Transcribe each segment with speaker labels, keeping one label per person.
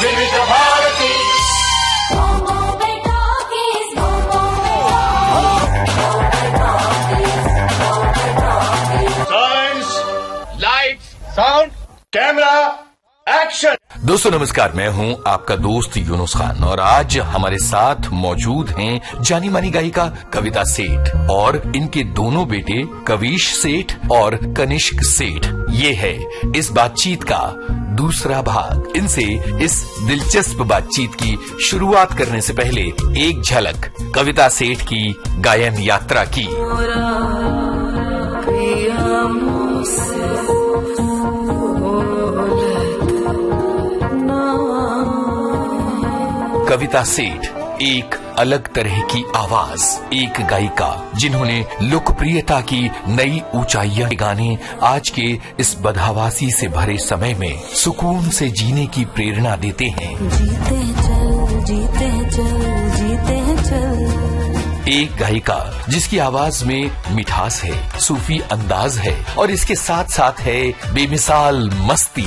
Speaker 1: विविध Bharati. Science, light, sound, camera, action.
Speaker 2: दोस्तों नमस्कार, मैं हूं आपका दोस्त यूनुस खान और आज हमारे साथ मौजूद हैं जानी मानी गायिका कविता सेठ और इनके दोनों बेटे कविश सेठ और कनिष्क सेठ। ये है इस बातचीत का दूसरा भाग। इनसे इस दिलचस्प बातचीत की शुरुआत करने से पहले एक झलक कविता सेठ की गायन यात्रा की। कविता सेठ एक अलग तरह की आवाज, एक गायिका जिन्होंने लोकप्रियता की नई ऊंचाइयां गाने आज के इस बदहवासी से भरे समय में सुकून से जीने की प्रेरणा देते हैं।
Speaker 3: जीते चल, जीते चल, जीते चल।
Speaker 2: एक गायिका जिसकी आवाज में मिठास है, सूफी अंदाज है और इसके साथ साथ है बेमिसाल मस्ती।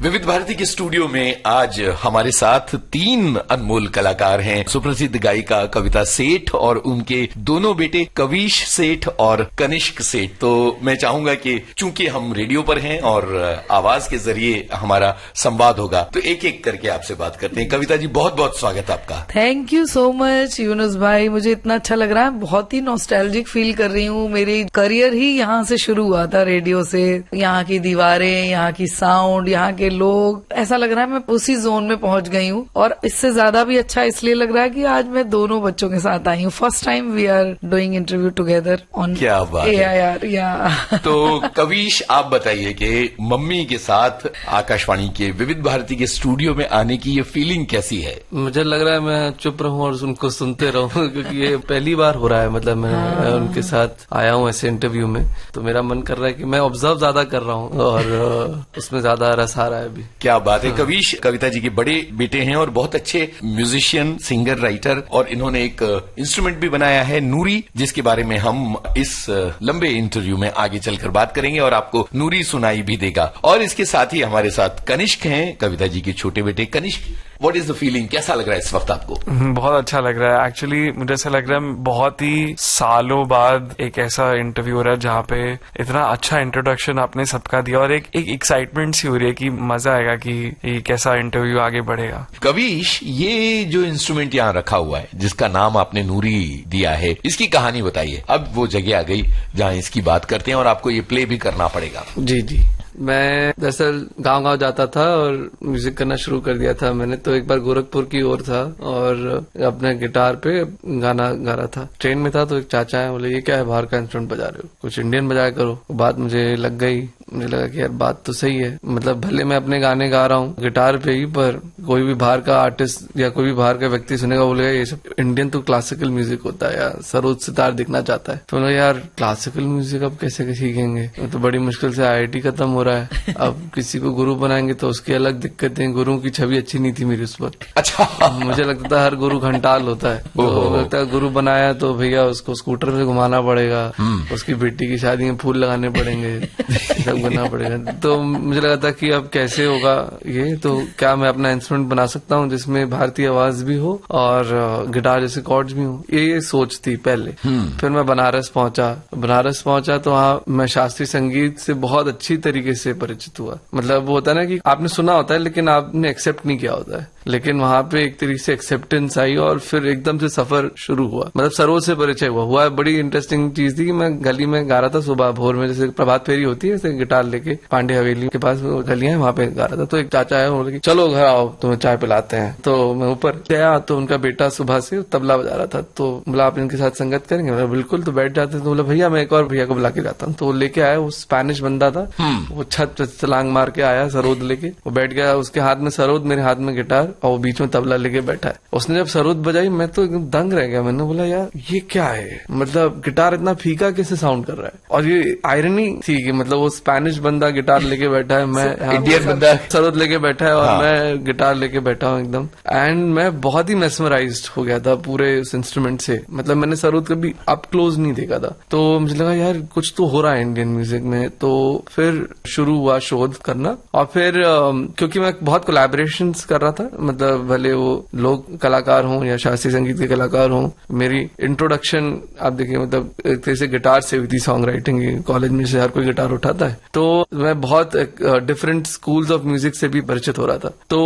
Speaker 2: विविध भारती के स्टूडियो में आज हमारे साथ तीन अनमोल कलाकार हैं। सुप्रसिद्ध गायिका कविता सेठ और उनके दोनों बेटे कविश सेठ और कनिष्क सेठ। तो मैं चाहूंगा कि चूंकि हम रेडियो पर हैं और आवाज के जरिए हमारा संवाद होगा तो एक एक करके आपसे बात करते हैं। कविता जी, बहुत बहुत स्वागत आपका।
Speaker 4: Thank you so much Yunus भाई, मुझे इतना अच्छा लग रहा है, बहुत ही नॉस्टैल्जिक फील कर रही हूँ। मेरी करियर ही यहाँ से शुरू हुआ था, रेडियो से। यहाँ की दीवारें, यहाँ की साउंड, यहाँ के लोग, ऐसा लग रहा है मैं उसी जोन में पहुंच गई हूँ। और इससे ज्यादा भी अच्छा इसलिए लग रहा है कि आज मैं दोनों बच्चों के साथ आई हूँ। First time we are doing interview together on
Speaker 2: क्या बात है
Speaker 4: यार। या
Speaker 2: तो कविश, आप बताइए कि मम्मी के साथ आकाशवाणी के विविध भारती के स्टूडियो में आने की ये फीलिंग कैसी है?
Speaker 5: मुझे लग रहा है मैं चुप रहूं और उनको सुनते रहूं क्योंकि ये पहली बार हो रहा है। मतलब मैं उनके साथ आया हूं ऐसे इंटरव्यू में, तो मेरा मन कर रहा है कि मैं ऑब्जर्व ज्यादा कर रहा हूं और उसमें ज्यादा रस आ रहा है अभी।
Speaker 2: क्या बात है। कविश कविता जी के बड़े बेटे हैं और बहुत अच्छे म्यूजिशियन, सिंगर, राइटर, और इन्होंने एक इंस्ट्रूमेंट भी बनाया है नूरी, जिसके बारे में हम इस लंबे इंटरव्यू में आगे चलकर बात करेंगे और आपको नूरी सुनाई भी देगा। और इसके साथ ही हमारे साथ कनिष्क हैं, कविता जी के छोटे बेटे Kanishk. What is the feeling, कैसा लग रहा है इस वक्त आपको?
Speaker 6: बहुत अच्छा लग रहा है। एक्चुअली मुझे ऐसा लग रहा है बहुत ही सालों बाद एक ऐसा इंटरव्यू हो रहा है जहाँ पे इतना अच्छा इंट्रोडक्शन आपने सबका दिया और एक एक्साइटमेंट सी हो रही है कि मजा आएगा कि ये कैसा इंटरव्यू आगे बढ़ेगा।
Speaker 2: कविश, ये जो इंस्ट्रूमेंट यहाँ रखा हुआ है जिसका नाम आपने नूरी दिया है, इसकी कहानी बताइए। अब वो जगह आ गई जहाँ इसकी बात करते हैं और आपको ये प्ले भी करना पड़ेगा।
Speaker 5: जी जी, मैं दरअसल गांव जाता था और म्यूजिक करना शुरू कर दिया था मैंने। तो एक बार गोरखपुर की ओर था और अपने गिटार पे गाना गा रहा था। ट्रेन में था तो एक चाचा है, बोले ये क्या है, बाहर का इंस्ट्रूमेंट बजा रहे हो, कुछ इंडियन बजाया करो। बात मुझे लग गई, मुझे लगा कि यार बात तो सही है। मतलब भले मैं अपने गाने गा रहा हूँ गिटार पे ही, पर कोई भी बाहर का आर्टिस्ट या कोई भी बाहर का व्यक्ति सुनेगा, बोलेगा ये सब इंडियन तो क्लासिकल म्यूजिक होता है या सरोज सितार दिखना चाहता है। तो यार क्लासिकल म्यूजिक अब कैसे सीखेंगे, तो बड़ी मुश्किल से IIT खत्म हो रहा है। अब किसी को गुरु बनाएंगे तो उसकी अलग दिक्कतें। गुरु की छवि अच्छी नहीं थी मेरी उस वक्त।
Speaker 2: अच्छा।
Speaker 5: मुझे लगता था हर गुरु घंटाल होता है, तो लगता है गुरु बनाया तो भैया उसको स्कूटर में घुमाना पड़ेगा, उसकी बेटी की शादी में फूल लगाने पड़ेंगे, सब करना पड़ेगा। तो मुझे लगा था कि अब कैसे होगा ये, तो क्या मैं अपना इंस्ट्रूमेंट बना सकता हूँ जिसमें भारतीय आवाज भी हो और गिटार जैसे कॉर्ड्स भी हो। ये सोच थी पहले। फिर मैं बनारस पहुंचा तो वहाँ मैं शास्त्रीय संगीत से बहुत अच्छी तरीके से परिचित हुआ। मतलब वो होता है ना कि आपने सुना होता है लेकिन आपने एक्सेप्ट नहीं किया होता है, लेकिन वहां पे एक तरीके से एक्सेप्टेंस आई और फिर एकदम से सफर शुरू हुआ। मतलब सरोज से परिचय हुआ। बड़ी इंटरेस्टिंग चीज थी कि मैं गली में गा रहा था सुबह भोर में, जैसे प्रभात फेरी होती है, जैसे गिटार लेके पांडे हवेली के पास गलियां हैं, वहां पे गा रहा था। तो एक चाचा है, बोले कि चलो घर आओ तुम्हें चाय पिलाते हैं। तो मैं ऊपर गया तो उनका बेटा सुबह से तबला बजा रहा था। तो बोला आप इनके साथ संगत करेंगे? बोला बिल्कुल। तो बैठ जाते। तो बोला भैया मैं एक और भैया को बुला के जाता हूँ। तो वो लेके आया, वो स्पेनिश बंदा था, वो छत पे छलांग मार के आया सरोद लेके। वो बैठ गया, उसके हाथ में सरोद, मेरे हाथ में गिटार, और वो बीच में तबला लेके बैठा है। उसने जब सरोद बजाई मैं तो एकदम दंग रह गया। मैंने बोला यार ये क्या है, मतलब गिटार इतना फीका कैसे साउंड कर रहा है। और ये आयरनी थी कि मतलब वो स्पेनिश बंदा गिटार लेके बैठा है, मैं
Speaker 2: इंडियन बंदा
Speaker 5: सरोद लेके बैठा है और
Speaker 2: हाँ।
Speaker 5: मैं गिटार लेके बैठा हूँ एकदम। एंड मैं बहुत ही मेस्मराइज्ड हो गया था पूरे उस इंस्ट्रूमेंट से। मतलब मैंने सरोद कभी अप क्लोज नहीं देखा था, तो मुझे लगा यार कुछ तो हो रहा है इंडियन म्यूजिक में। तो फिर शुरू हुआ शोध करना, और फिर क्योंकि मैं बहुत कोलैबोरेशंस कर रहा था, मतलब भले वो लोक कलाकार हों या शास्त्रीय संगीत के कलाकार हों, मेरी इंट्रोडक्शन आप देखिए मतलब एक तरह से गिटार से हुई थी, सॉन्ग राइटिंग कॉलेज में से हर कोई गिटार उठाता है, तो मैं बहुत डिफरेंट स्कूल्स ऑफ म्यूजिक से भी परिचित हो रहा था। तो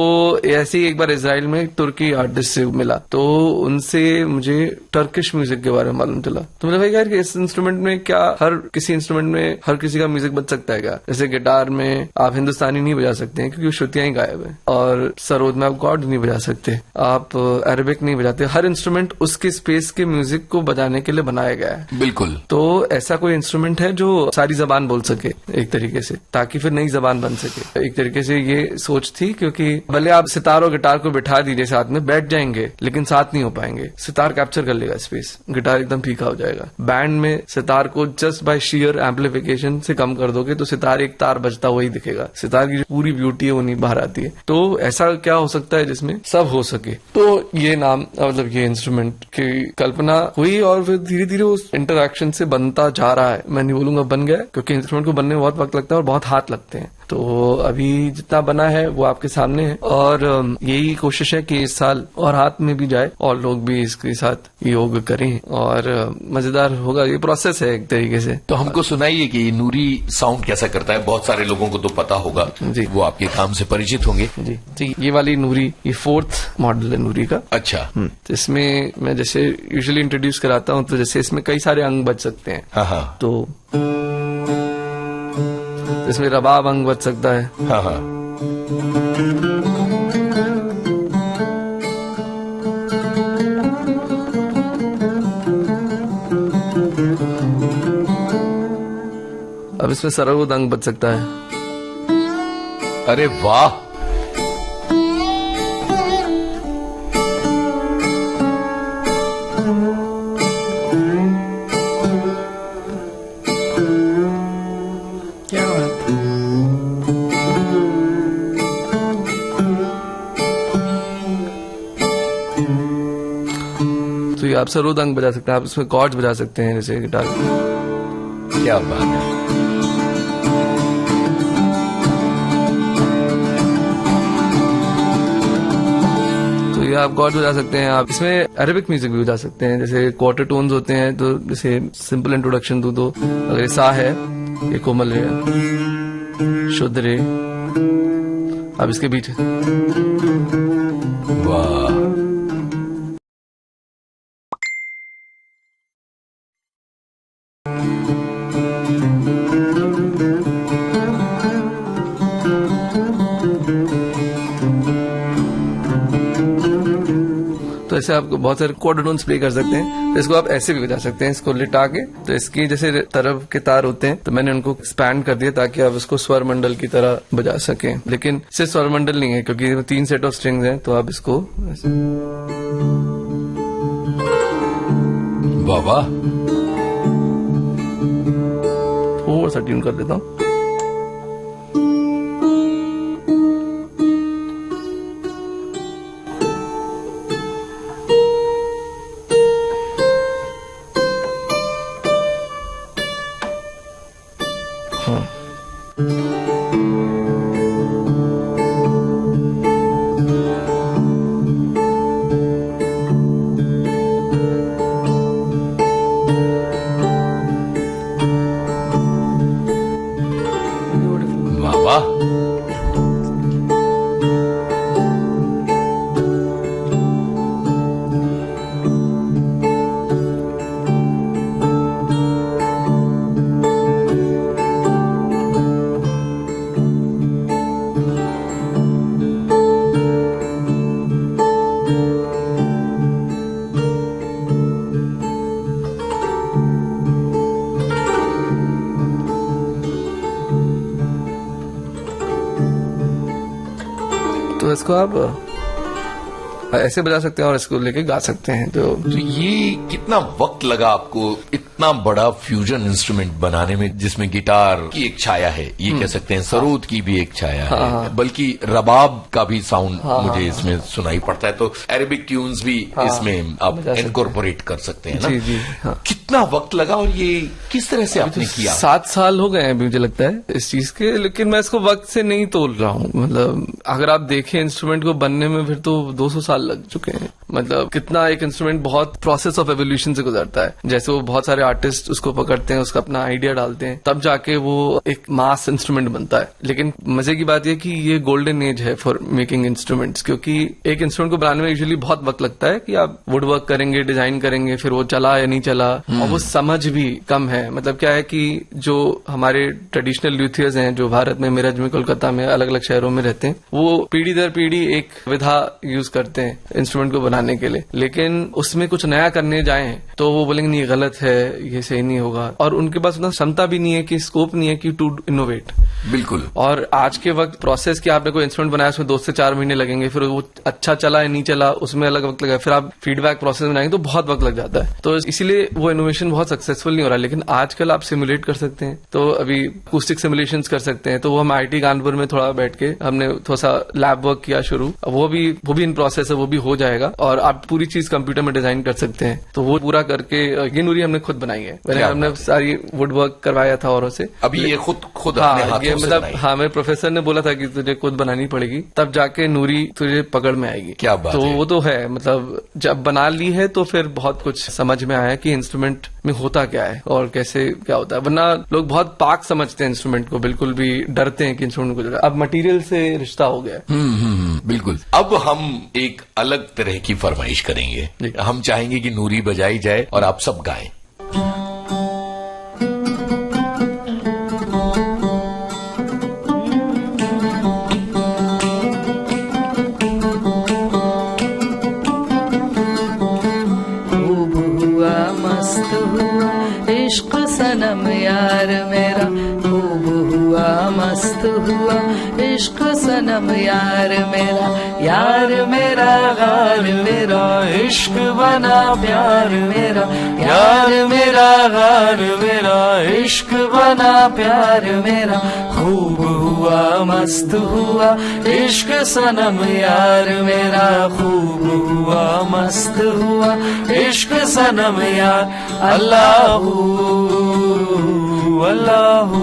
Speaker 5: ऐसे ही एक बार इजराइल में तुर्की आर्टिस्ट से मिला, तो उनसे मुझे टर्किश म्यूजिक के बारे में मालूम चला। तो मैंने कहा यार कि इस इंस्ट्रूमेंट में क्या हर किसी इंस्ट्रूमेंट में हर किसी का म्यूजिक बज सकता है क्या? जैसे गिटार में आप हिंदुस्तानी नहीं बजा सकते हैं क्योंकि श्रुतियां ही गायब है, और सरोद में आप गॉड नहीं बजा सकते, आप अरेबिक नहीं बजाते। हर इंस्ट्रूमेंट उसके स्पेस के म्यूजिक को बजाने के लिए बनाया गया है।
Speaker 2: बिल्कुल।
Speaker 5: तो ऐसा कोई इंस्ट्रूमेंट है जो सारी जबान बोल सके एक तरीके से, ताकि फिर नई जबान बन सके। एक तरीके से ये सोच थी, क्योंकि भले आप सितार और गिटार को बिठा दीजिए साथ में, बैठ जाएंगे लेकिन साथ नहीं हो पाएंगे। सितार कैप्चर कर लेगा स्पेस, गिटार एकदम फीका हो जाएगा। बैंड में सितार को जस्ट बाय शेयर एम्पलीफिकेशन से कम कर दोगे तो सितार एक तार बजता वही दिखेगा, सितार की जो पूरी ब्यूटी है वो नहीं बाहर आती है। तो ऐसा क्या हो सकता है जिसमें सब हो सके? तो ये नाम मतलब ये इंस्ट्रूमेंट की कल्पना हुई, और फिर धीरे धीरे उस इंटरैक्शन से बनता जा रहा है। मैं नहीं बोलूंगा बन गया, क्योंकि इंस्ट्रूमेंट को बनने में बहुत वक्त लगता है और बहुत हाथ लगते हैं। तो अभी जितना बना है वो आपके सामने है, और यही कोशिश है कि इस साल और हाथ में भी जाए और लोग भी इसके साथ योग करें, और मजेदार होगा। ये प्रोसेस है एक तरीके से।
Speaker 2: तो हमको सुनाइए कि नूरी साउंड कैसा करता है। बहुत सारे लोगों को तो पता होगा
Speaker 5: जी,
Speaker 2: वो आपके काम से परिचित होंगे।
Speaker 5: जी जी। ये वाली नूरी, ये 4th मॉडल है नूरी का।
Speaker 2: अच्छा।
Speaker 5: तो इसमें मैं जैसे यूजुअली इंट्रोड्यूस कराता हूँ, तो जैसे इसमें कई सारे अंग बज सकते हैं।
Speaker 2: हाँ हाँ
Speaker 5: तो इसमें रबाब अंग बज सकता है।
Speaker 2: हाँ हाँ।
Speaker 5: अब इसमें सरोद अंग बज सकता है।
Speaker 2: अरे वाह।
Speaker 4: क्या बात है।
Speaker 5: तो ये आप सरोद अंग बजा सकते हैं, आप इसमें कॉर्ड्स बजा सकते हैं जैसे गिटार।
Speaker 2: क्या बात है।
Speaker 5: तो ये आप कॉर्ड बजा सकते हैं। आप इसमें अरेबिक म्यूजिक भी बजा सकते हैं, जैसे क्वार्टर टोन्स होते हैं। तो जैसे सिंपल इंट्रोडक्शन दूं तो अगर ये सा है, ये कोमल रे, शुद्ध रे, अब इसके बीच
Speaker 2: वाह।
Speaker 5: तो ऐसे आप बहुत सारे क्वार्टर टोन्स प्ले कर सकते हैं। तो इसको आप ऐसे भी बजा सकते हैं, इसको लिटा के। तो इसकी जैसे तरफ के तार होते हैं, तो मैंने उनको एक्सपैंड कर दिया ताकि आप इसको स्वर मंडल की तरह बजा सकें। लेकिन सिर्फ स्वर मंडल नहीं है, क्योंकि 3 सेट ऑफ स्ट्रिंग्स हैं। तो आप इसको
Speaker 2: वाह वाह।
Speaker 5: थोड़ा सा ट्यून कर देता हूँ।
Speaker 2: वाह वाह।
Speaker 5: तो इसको आप ऐसे बजा सकते हैं और इसको लेके गा सकते हैं। तो
Speaker 2: तो ये कितना वक्त लगा आपको इतना इतना बड़ा फ्यूजन इंस्ट्रूमेंट बनाने में, जिसमें गिटार की एक छाया है, ये कह सकते हैं सरोद की भी एक छाया है, बल्कि रबाब का भी साउंड मुझे इसमें सुनाई पड़ता है, तो अरेबिक ट्यून्स भी इसमें आप इनकॉर्पोरेट कर सकते हैं ना।
Speaker 5: जी जी हाँ।
Speaker 2: कितना वक्त लगा और ये किस तरह से आपने किया?
Speaker 5: 7 साल हो गए हैं अभी मुझे लगता है इस चीज के, लेकिन मैं इसको वक्त से नहीं तोल रहा हूँ। मतलब अगर आप देखें इंस्ट्रूमेंट को बनने में फिर तो 200 साल लग चुके हैं। मतलब कितना एक इंस्ट्रूमेंट बहुत प्रोसेस ऑफ एवोल्यूशन से गुजरता है। जैसे वो बहुत सारे आर्टिस्ट उसको पकड़ते हैं, उसका अपना आइडिया डालते हैं, तब जाके वो एक मास इंस्ट्रूमेंट बनता है। लेकिन मजे की बात यह कि ये गोल्डन एज है फॉर मेकिंग इंस्ट्रूमेंट्स, क्योंकि एक इंस्ट्रूमेंट को बनाने में यूजुअली बहुत वक्त लगता है कि आप वुड वर्क करेंगे, डिजाइन करेंगे, फिर वो चला या नहीं चला, और वो समझ भी कम है। मतलब क्या है कि जो हमारे ट्रेडिशनल ल्यूथियर्स हैं जो भारत में, मेरठ में, कोलकाता में, अलग अलग शहरों में रहते हैं, वो पीढ़ी दर पीढ़ी एक विधा यूज करते हैं इंस्ट्रूमेंट को बनाने के लिए। लेकिन उसमें कुछ नया करने जाएं तो वो बोलेंगे नहीं, गलत है, ये सही नहीं होगा, और उनके पास उतना क्षमता भी नहीं है कि स्कोप नहीं है कि टू इनोवेट।
Speaker 2: बिल्कुल।
Speaker 5: और आज के वक्त प्रोसेस की आपने कोई इंस्ट्रूमेंट बनाया, उसमें 2 से 4 महीने लगेंगे, फिर वो अच्छा चला या नहीं चला उसमें अलग वक्त लगा, फिर आप फीडबैक प्रोसेस में आएंगे तो बहुत वक्त लग जाता है। तो इसीलिए वो इनोवेशन बहुत सक्सेसफुल नहीं हो रहा। लेकिन आजकल आप सिमुलेट कर सकते हैं, तो अभी अकूस्टिक सिमुलेशंस कर सकते हैं। तो वो हम IIT कानपुर में थोड़ा बैठ के हमने थोड़ा सा लैब वर्क किया शुरू, वो भी इन प्रोसेस है, वो भी हो जाएगा, और आप पूरी चीज कंप्यूटर में डिजाइन कर सकते हैं। तो वो पूरा करके ये नूरी हमने खुद बनाई है। हमने सारी वुड वर्क करवाया था औरों से।
Speaker 2: अभी ये खुद
Speaker 5: हाँ,
Speaker 2: अपने हाथों
Speaker 5: ये
Speaker 2: से
Speaker 5: मतलब
Speaker 2: बनाई?
Speaker 5: हाँ, मेरे प्रोफेसर ने बोला था कि तुझे खुद बनानी पड़ेगी, तब जाके नूरी तुझे पकड़ में आएगी।
Speaker 2: क्या बात
Speaker 5: तो
Speaker 2: है।
Speaker 5: वो तो है, मतलब जब बना ली है तो फिर बहुत कुछ समझ में आया कि इंस्ट्रूमेंट में होता क्या है और कैसे क्या होता है। वरना लोग बहुत पाक समझते हैं इंस्ट्रूमेंट को, बिल्कुल भी डरते हैं कि इंस्ट्रूमेंट को। अब मटेरियल से रिश्ता हो गया है।
Speaker 2: बिल्कुल। अब हम एक अलग तरह की फरमाइश करेंगे। हम चाहेंगे कि नूरी बजाई जाए और आप सब गाएं।
Speaker 4: इश्क सनम यार मेरा, खूब हुआ मस्त हुआ इश्क सनम यार मेरा, यार मेरा गार मेरा इश्क बना प्यार मेरा, यार मेरा गार मेरा इश्क बना प्यार मेरा, खूब हुआ मस्त हुआ इश्क सनम यार मेरा, खूब हुआ मस्त हुआ इश्क सनम यार। अल्लाहू अल्लाहू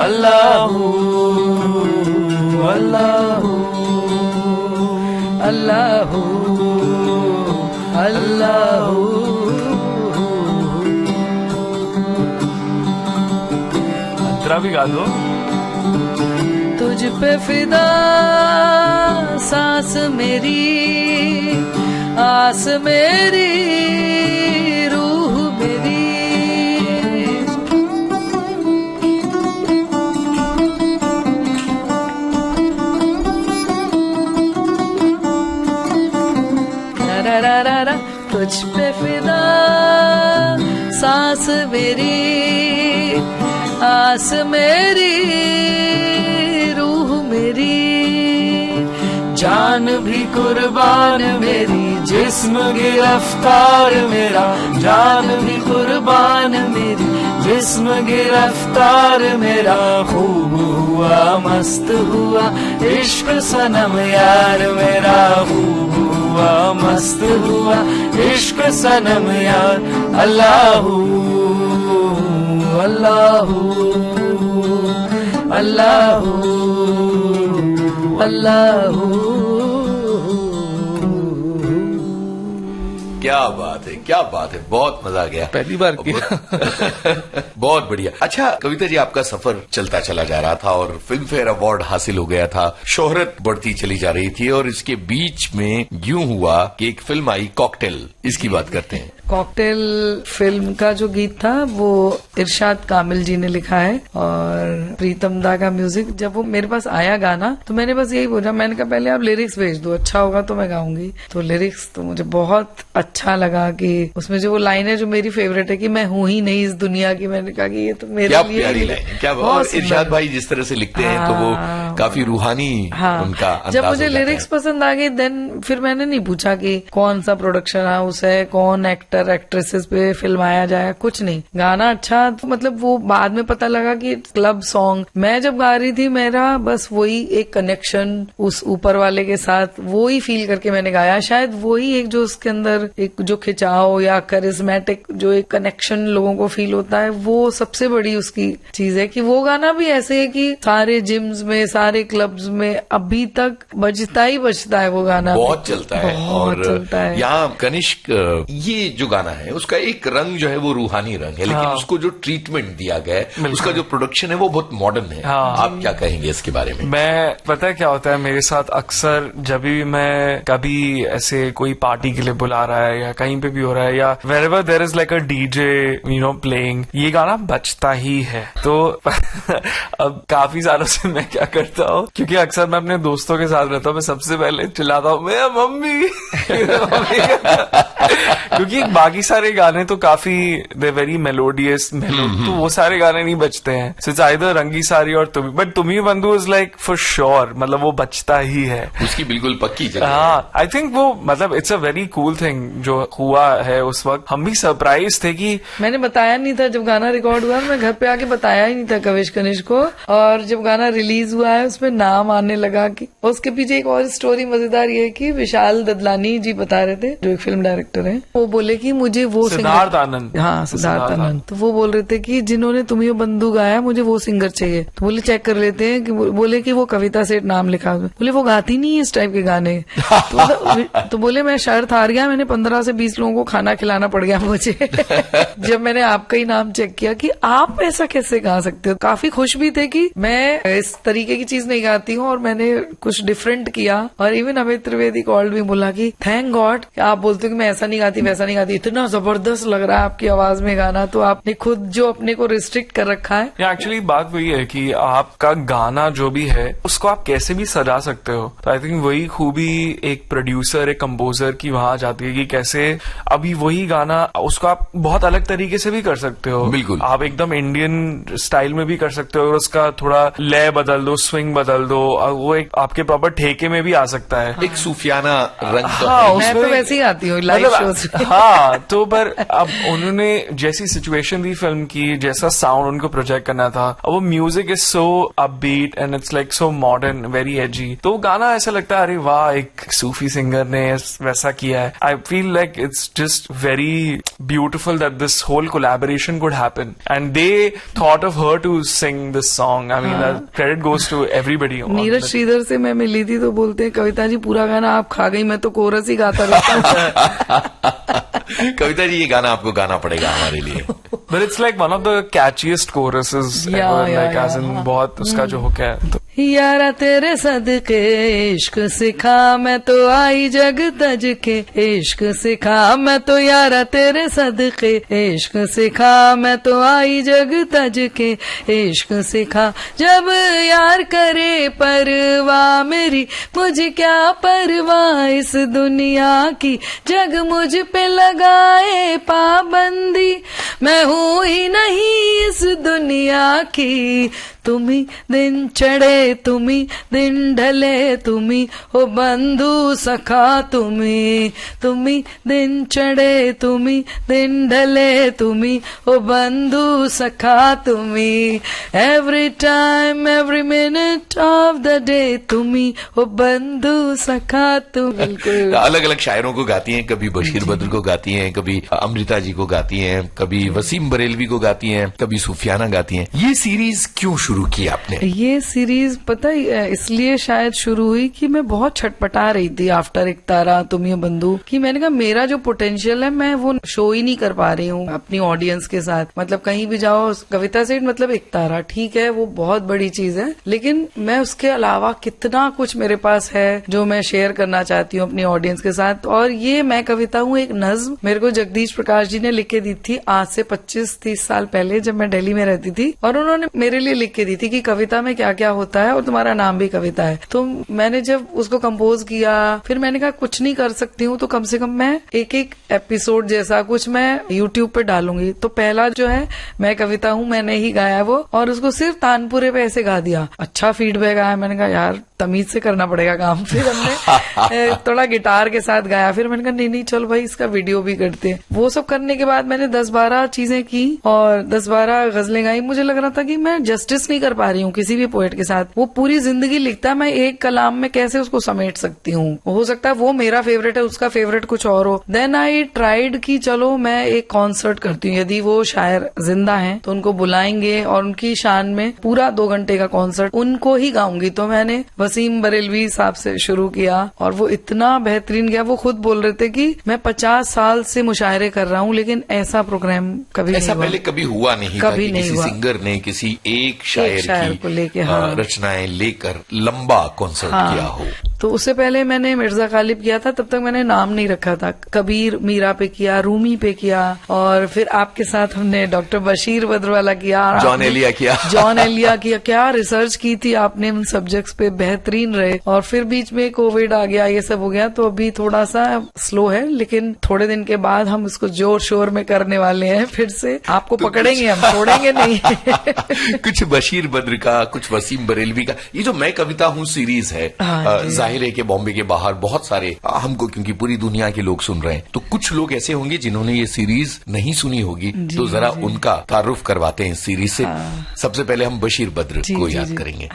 Speaker 4: अल्लाहू अल्लाहू अल्लाहू अल्लाहू।
Speaker 6: अंतरा भी गा दो।
Speaker 4: तुझ पे फिदा सांस मेरी, आस मेरी, रूह मेरी, तुझ पे फिदा सांस मेरी, आस मेरी, रूह मेरी, जान भी कुर्बान मेरी, जिस्म गिरफ्तार मेरा, जान भी कुर्बान मेरी, जिस्म गिरफ्तार मेरा, खूब हुआ मस्त हुआ इश्क सनम यार मेरा, खूब हुआ मस्त हुआ इश्क सनम यार। अल्लाहू अल्लाहू अल्लाहू अल्लाहू।
Speaker 2: क्या बात है, क्या बात है, बहुत मजा आ गया।
Speaker 5: पहली बार किया।
Speaker 2: बहुत बढ़िया। अच्छा कविता जी, आपका सफर चलता चला जा रहा था और फिल्म फेयर अवार्ड हासिल हो गया था, शोहरत बढ़ती चली जा रही थी, और इसके बीच में यूं हुआ कि एक फिल्म आई कॉकटेल। इसकी बात करते हैं।
Speaker 4: कॉकटेल फिल्म का जो गीत था वो इरशाद कामिल जी ने लिखा है और प्रीतम दा का म्यूजिक। जब वो मेरे पास आया गाना तो मैंने बस यही बोला, मैंने कहा पहले आप लिरिक्स भेज दो, अच्छा होगा तो मैं गाऊंगी। तो लिरिक्स तो मुझे बहुत अच्छा लगा कि उसमें जो वो लाइन है जो मेरी फेवरेट है कि मैं हूं ही नहीं इस दुनिया की, मैंने कहा कि ये तो मेरे
Speaker 2: क्या
Speaker 4: लिए
Speaker 2: प्यारी लाइन है, क्या। और
Speaker 4: बहुत सुंदर।
Speaker 2: इरशाद भाई जिस तरह से लिखते हैं तो वो काफी रूहानी उनका अंदाज
Speaker 4: जब मुझे
Speaker 2: हो जाता है।
Speaker 4: लिरिक्स पसंद आ गए देन फिर मैंने नहीं पूछा कि कौन सा प्रोडक्शन हाउस है, कौन एक्टर एक्ट्रेसेस पे फिल्माया जाए, कुछ नहीं। गाना अच्छा तो मतलब वो बाद में पता लगा कि क्लब सॉन्ग। मैं जब गा रही थी मेरा बस वही एक कनेक्शन उस ऊपर वाले के साथ, वो ही फील करके मैंने गाया। शायद वही एक जो उसके अंदर एक जो खिंचाव या करिश्मेटिक जो एक कनेक्शन लोगों को फील होता है, वो सबसे बड़ी उसकी चीज है कि वो गाना भी ऐसे है कि सारे जिम्स में, सारे क्लब्स में अभी तक बजता ही बजता है वो गाना।
Speaker 2: बहुत चलता है।
Speaker 4: बहुत
Speaker 2: और
Speaker 4: चलता है।
Speaker 2: यहाँ कनिष्क, ये जो गाना है उसका एक रंग जो है वो रूहानी रंग है, लेकिन उसको जो ट्रीटमेंट दिया गया है, उसका जो प्रोडक्शन है वो बहुत मॉडर्न है। आप क्या कहेंगे इसके बारे में?
Speaker 6: मैं पता है क्या होता है मेरे साथ, अक्सर जब भी मैं कभी ऐसे कोई पार्टी के लिए बुला रहा है या कहीं पे भी हो रहा है या wherever there is like a DJ playing, ये गाना बजता ही है। तो अब काफी सालों से मैं क्या करता हूँ, क्योंकि अक्सर मैं अपने दोस्तों के साथ रहता हूँ, मैं सबसे पहले चिल्लाता हूँ मैं मम्मी क्योंकि बाकी सारे गाने तो काफी दे वेरी मेलोडियस, तो वो सारे गाने नहीं बजते हैं। सो इट्स आइदर रंगी सारी और तुम्ही, बट तुम्ही बंधु इज लाइक फॉर श्योर, मतलब वो बजता ही है,
Speaker 2: उसकी बिल्कुल पक्की जगह है।
Speaker 6: हाँ, आई थिंक वो मतलब it's a very cool thing जो हुआ है उस वक्त। हम भी सरप्राइज थे कि
Speaker 4: मैंने बताया नहीं था जब गाना रिकॉर्ड हुआ, मैं घर पे आके बताया ही नहीं था कविश कनिष्क को। और जब गाना रिलीज हुआ है उसमें नाम आने लगा कि उसके पीछे एक और स्टोरी मजेदार ये है कि विशाल ददलानी जी बता रहे थे जो एक फिल्म डायरेक्टर हैं, वो बोले कि मुझे वो
Speaker 6: सिद्धार्थ आनंद,
Speaker 4: हाँ सिद्धार्थ आनंद, तो वो बोल रहे थे कि जिन्होंने तुम्हें बंधु गाया मुझे वो सिंगर चाहिए। तो बोले चेक कर लेते हैं कि बोले कि वो कविता सेठ नाम लिखा, बोले वो गाती नहीं है इस टाइप के गाने। तो बोले मैं शर्त हार गया, मैंने 15 से 20 लोगों को खाना खिलाना पड़ गया मुझे जब मैंने आपका ही नाम चेक किया कि आप ऐसा कैसे गा सकते हो। काफी खुश भी थे कि मैं इस तरीके की चीज नहीं गाती हूँ और मैंने कुछ डिफरेंट किया। और इवन अमित त्रिवेदी कॉल्ड भी, बोला कि थैंक गॉड आप बोलते हो कि मैं ऐसा नहीं गाती वैसा नहीं गाती, इतना जबरदस्त लग रहा है आपकी आवाज में गाना, तो आपने खुद जो अपने को रिस्ट्रिक्ट कर रखा है।
Speaker 6: एक्चुअली बात वही है कि आपका गाना जो भी है उसको आप कैसे भी सजा सकते हो। तो आई थिंक वही खूबी एक प्रोड्यूसर, एक कंपोजर की वहां जाती है कि कैसे अभी वही गाना उसको आप बहुत अलग तरीके से भी कर सकते हो।
Speaker 2: बिल्कुल,
Speaker 6: आप एकदम इंडियन स्टाइल में भी कर सकते हो और उसका थोड़ा लय बदल दो, स्विंग बदल दो, और वो एक आपके प्रॉपर ठेके में भी आ सकता है।
Speaker 2: एक सूफियाना रंग तो
Speaker 6: हाँ,
Speaker 2: है।
Speaker 4: मैं तो वैसे ही आती हूँ लाइव शोज
Speaker 6: हाँ, तो पर अब उन्होंने जैसी सिचुएशन दी फिल्म की, जैसा साउंड उनको प्रोजेक्ट करना था, अब वो music is so upbeat and it's like so modern, very एजी। तो गाना ऐसा लगता है अरे वाह, एक सूफी सिंगर ने वैसा किया है। I feel like it's just very beautiful that this whole collaboration could happen and they thought of her to sing this song. I mean credit goes to everybody.
Speaker 4: Neeraj Shridhar से मैं मिली थी तो बोलते हैं कविता जी पूरा गाना आप खा गई, मैं तो कोरस ही गाता रहता हूँ।
Speaker 2: कविता जी ये गाना आपको गाना पड़ेगा हमारे लिए।
Speaker 6: But it's like one of the catchiest choruses ever, like as in बहुत उसका जो hook है।
Speaker 4: यारा तेरे सदके इश्क सिखा मैं तो आई जग तज के, इश्क सिखा मैं तो यारा तेरे सदके, इश्क सिखा मैं तो आई जग तज के, इश्क सिखा जब यार करे परवाह मेरी, मुझे क्या परवाह इस दुनिया की, जग मुझ पे लगाए पाबंदी, मैं हूँ ही नहीं इस दुनिया की, तुम्ही दिन चढ़े तुम्ही दिन ढले, तुम्ही हो बंधु सखा, तुम्ही दिन चढ़े तुम्ही दिन ढले, तुम्ही हो बंधु सखा, तुम्ही every time every minute of the day, तुम्ही हो बंधु सखा तुम। बिल्कुल
Speaker 2: अलग अलग शायरों को गाती हैं, कभी बशीर बद्र को गाती हैं, कभी अमृता जी को गाती हैं, कभी वसीम बरेलवी को गाती हैं, कभी सूफियाना गाती हैं। ये सीरीज क्यों शुरू की आपने?
Speaker 4: ये सीरीज पता है इसलिए शायद शुरू हुई कि मैं बहुत छटपटा रही थी आफ्टर एक तारा तुम ये बंधु, कि मैंने कहा मेरा जो पोटेंशियल है मैं वो शो ही नहीं कर पा रही हूँ अपनी ऑडियंस के साथ। मतलब कहीं भी जाओ कविता सेठ मतलब एक तारा ठीक है वो बहुत बड़ी चीज है, लेकिन मैं उसके अलावा कितना कुछ मेरे पास है जो मैं शेयर करना चाहती हूँ अपनी ऑडियंस के साथ। और ये मैं कविता हूँ एक नज्म मेरे को जगदीश प्रकाश जी ने लिख के दी थी आज से 25-30 साल पहले जब मैं दिल्ली में रहती थी, और उन्होंने मेरे लिए लिख के दी थी कि कविता में क्या क्या होता है और तुम्हारा नाम भी कविता है। तो मैंने जब उसको कंपोज किया, फिर मैंने कहा कुछ नहीं कर सकती हूँ तो कम से कम मैं एक एक एपिसोड जैसा कुछ मैं यूट्यूब पे डालूंगी। तो पहला जो है मैं कविता हूँ, मैंने ही गाया वो, और उसको सिर्फ तानपुरे पे ऐसे गा दिया। अच्छा फीडबैक आया, मैंने कहा यार तमीज से करना पड़ेगा काम। फिर हमने थोड़ा गिटार के साथ गाया, फिर मैंने कहा नहीं चल भाई इसका वीडियो भी करते हैं। वो सब करने के बाद मैंने 10-12 चीजें की और 10-12 गजलें गाई। मुझे लग रहा था कि मैं जस्टिस नहीं कर पा रही हूँ किसी भी पोएट के साथ। वो पूरी जिंदगी लिखता है, मैं एक कलाम में कैसे उसको समेट सकती हूँ। हो सकता है वो मेरा फेवरेट है, उसका फेवरेट कुछ और हो। देन आई ट्राइड कि चलो मैं एक कॉन्सर्ट करती हूँ, यदि वो शायर जिंदा हैं तो उनको बुलाएंगे और उनकी शान में पूरा 2 घंटे का कॉन्सर्ट उनको ही गाऊंगी। तो मैंने वसीम बरेलवी साहब से शुरू किया और वो इतना बेहतरीन गया। वो खुद बोल रहे थे कि मैं 50 साल से मुशायरे कर रहा हूँ लेकिन ऐसा प्रोग्राम कभी
Speaker 2: ऐसा
Speaker 4: नहीं हुआ।
Speaker 2: पहले कभी हुआ नहीं,
Speaker 4: कभी
Speaker 2: कि
Speaker 4: नहीं
Speaker 2: किसी
Speaker 4: हुआ।
Speaker 2: सिंगर ने किसी एक शायर
Speaker 4: को लेके
Speaker 2: की रचनाएं लेकर लंबा कॉन्सर्ट किया हो।
Speaker 4: तो उससे पहले मैंने मिर्जा गालिब किया था, तब तक मैंने नाम नहीं रखा था। कबीर मीरा पे किया, रूमी पे किया, और फिर आपके साथ हमने डॉक्टर बशीर बद्रवाला किया,
Speaker 2: जॉन एलिया किया।
Speaker 4: जॉन एलिया किया। क्या रिसर्च की थी आपने उन सब्जेक्ट्स पे, बेहतरीन रहे। और फिर बीच में कोविड आ गया, ये सब हो गया, तो अभी थोड़ा सा स्लो है, लेकिन थोड़े दिन के बाद हम इसको जोर शोर में करने वाले हैं। फिर से आपको
Speaker 2: तो
Speaker 4: पकड़ेंगे हम, छोड़ेंगे नहीं।
Speaker 2: कुछ बशीर बद्र का, कुछ वसीम बरेलवी का। ये जो मैं कविता हूँ सीरीज है, जाहिर है कि बॉम्बे के बाहर बहुत सारे हमको, क्योंकि पूरी दुनिया के लोग सुन रहे हैं, तो कुछ लोग ऐसे होंगे जिन्होंने ये सीरीज नहीं सुनी होगी, तो जरा उनका तारुफ करवाते हैं सीरीज से। सबसे पहले हम बशीर बद्र को याद करेंगे।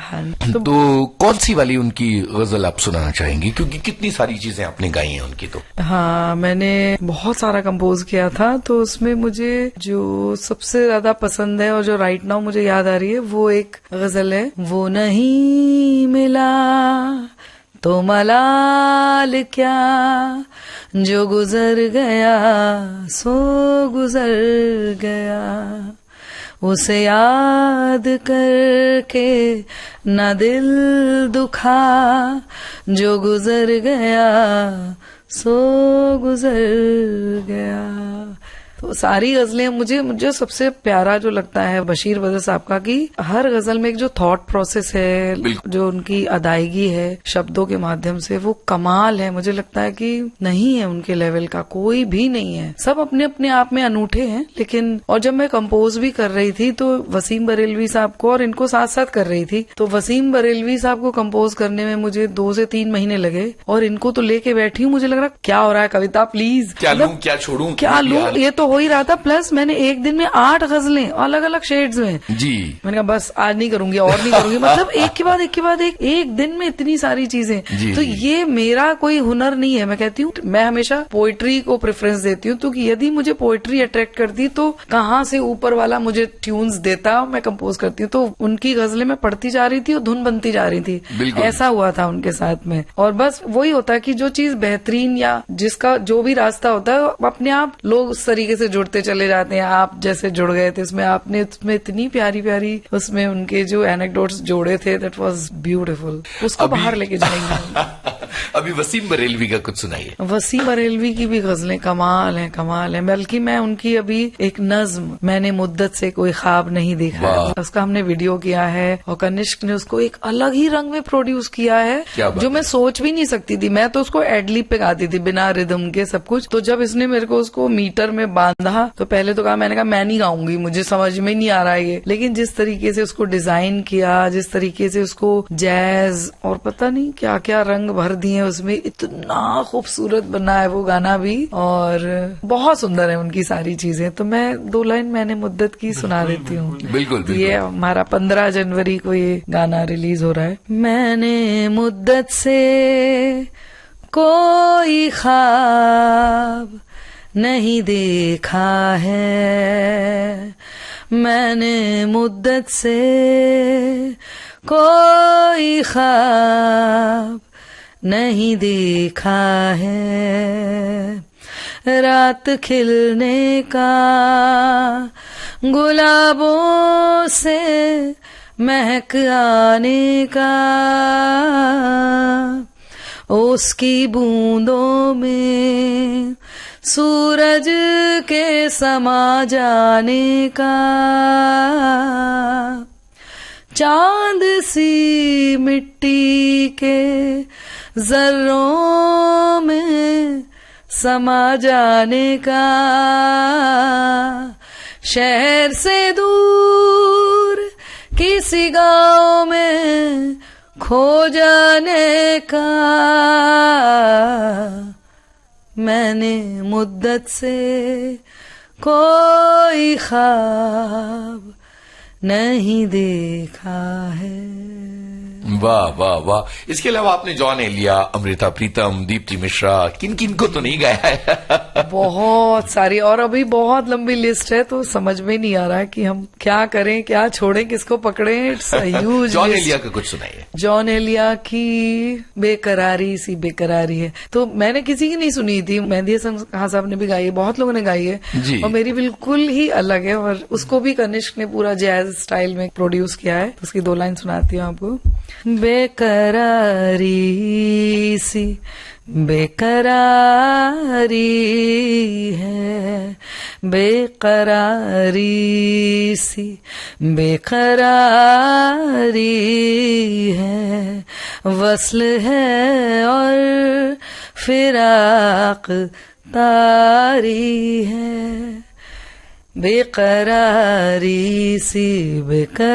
Speaker 2: तो कौन सी वाली उनकी गजल आप सुनाना चाहेंगी, क्योंकि कितनी सारी चीजें आपने गाई हैं उनकी। तो
Speaker 4: हाँ, मैंने बहुत सारा कंपोज किया था, तो उसमें मुझे जो सबसे ज्यादा पसंद है और जो राइट नाउ मुझे याद आ रही है, वो एक गजल है, वो नहीं मिला तो मलाल क्या, जो गुजर गया सो गुजर गया, उसे याद करके न दिल दुखा, जो गुजर गया सो गुजर गया। तो सारी गजलें मुझे सबसे प्यारा जो लगता है बशीर बद्र साहब का, कि हर गजल में एक जो थॉट प्रोसेस है, जो उनकी अदायगी है शब्दों के माध्यम से, वो कमाल है। मुझे लगता है कि नहीं है उनके लेवल का कोई भी नहीं है, सब अपने अपने आप में अनूठे हैं। लेकिन और जब मैं कंपोज भी कर रही थी तो वसीम बरेलवी साहब को और इनको साथ साथ कर रही थी, तो वसीम बरेलवी साहब को कंपोज करने में मुझे 2 से 3 महीने लगे, और इनको तो लेके बैठी हूँ, मुझे लग रहा क्या हो रहा है कविता, प्लीज
Speaker 2: क्या लूं क्या छोड़ूं
Speaker 4: क्या लूं, ये तो हो ही रहा था। प्लस मैंने एक दिन में 8 गजलें अलग अलग शेड्स में
Speaker 2: जी, मैंने
Speaker 4: कहा बस आज नहीं करूंगी और नहीं करूंगी। मतलब एक के बाद एक के बाद एक दिन में इतनी सारी चीजें। तो ये मेरा कोई हुनर नहीं है। मैं कहती हूँ मैं हमेशा पोइट्री को प्रेफरेंस देती हूँ, क्योंकि यदि मुझे पोइट्री अट्रैक्ट करती तो कहाँ से ऊपर वाला मुझे ट्यून्स देता, मैं कंपोज करती हूँ। तो उनकी गजलें मैं पढ़ती जा रही थी और धुन बनती जा रही थी, ऐसा हुआ था उनके साथ में। और बस वही होता है कि जो चीज बेहतरीन या जिसका जो भी रास्ता होता है, अपने आप लोग उस तरीके से जुड़ते चले जाते हैं। आप जैसे जुड़ गए थे इसमें, आपने उसमें इतनी प्यारी प्यारी उसमें उनके जो एनेक्डोट्स जोड़े थे, दैट वाज ब्यूटीफुल। उसको बाहर लेके जाएंगे।
Speaker 2: अभी वसीम बरेलवी का कुछ सुनाइए।
Speaker 4: वसीम बरेलवी की भी गजलें कमाल है, कमाल है। बल्कि मैं उनकी अभी एक नज्म, मैंने मुद्दत से कोई ख्वाब नहीं देखा, उसका हमने वीडियो किया है और कनिष्क ने उसको एक अलग ही रंग में प्रोड्यूस किया है, जो मैं सोच भी नहीं सकती थी। मैं तो उसको एडलिप पे गाती थी बिना रिदम के सब कुछ। तो जब इसने मेरे को उसको मीटर में बांधा तो पहले तो मैंने कहा मैं नहीं गाऊंगी, मुझे समझ में नहीं आ रहा है ये। लेकिन जिस तरीके से उसको डिजाइन किया, जिस तरीके से उसको जैज और पता नहीं क्या क्या रंग भर दिए उसमें, इतना खूबसूरत बना है वो गाना भी, और बहुत सुंदर है उनकी सारी चीजें। तो मैं 2 लाइन मैंने मुद्दत की सुना देती हूँ।
Speaker 2: बिल्कुल।
Speaker 4: ये हमारा 15 जनवरी को ये गाना रिलीज हो रहा है। मैंने मुद्दत से कोई ख्वाब नहीं देखा है, मैंने मुद्दत से कोई ख्वाब नहीं देखा है, रात खिलने का गुलाबों से महक आने का, उसकी बूंदों में सूरज के समा जाने का, चांद सी मिट्टी के जर्रों में समा जाने का, शहर से दूर किसी गांव में खो जाने का, मैंने मुद्दत से कोई ख्वाब नहीं देखा है।
Speaker 2: वाह वाह वाह। इसके अलावा आपने जॉन एलिया, अमृता प्रीतम, दीप्ति मिश्रा, किन किन को तो नहीं गाया है?
Speaker 4: बहुत सारी, और अभी बहुत लंबी लिस्ट है, तो समझ में नहीं आ रहा है कि हम क्या करें, क्या छोड़ें, किसको पकड़ें। It's a huge.
Speaker 2: Jaun Elia का कुछ सुनाइए।
Speaker 4: जॉन एलिया की बेकरारी सी बेकरारी है, तो मैंने किसी की नहीं सुनी थी। मेहंदी हसन खान साहब ने भी गाई है, बहुत लोगों ने गाई है
Speaker 2: जी।
Speaker 4: और मेरी बिल्कुल ही अलग है, और उसको भी कनिष्क ने पूरा जैज स्टाइल में प्रोड्यूस किया है। उसकी 2 लाइन सुनाती हूँ आपको। बेकरारी सी बेकरारी है, बेकरारी सी बेकरारी है, वस्ल है और फिराक तारी है, बेकरारी सी बेकरारी